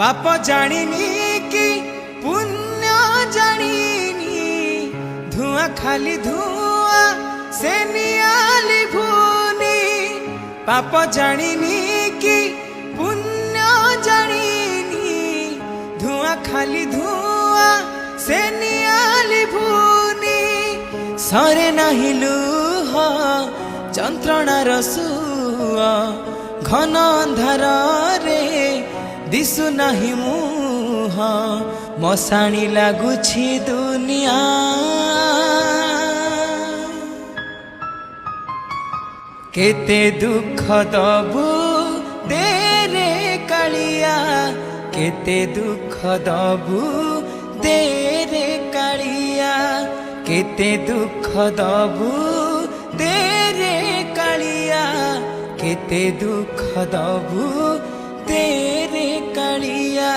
पाप जानिनी कि पुण्य जानिनी धुआं खाली धुआं से नियाली भूनी पाप जानिनी कि पुण्य जानिनी धुआं खाली धुआं से नियाली भूनी सरे नहीं लुह যন্ত্রণার সুয়া ঘন অন্ধার রে দিশু নাহি মুহ মশাণী লাগুছি দুনিয়া কেতে দুঃখ দবু দে রে কালিয়া কেতে দুঃখ দবু দে রে কালিয়া কেতে দুঃখ দবু দে রে কালিয়া কেতে দুঃখ দবু দে রে কালিয়া।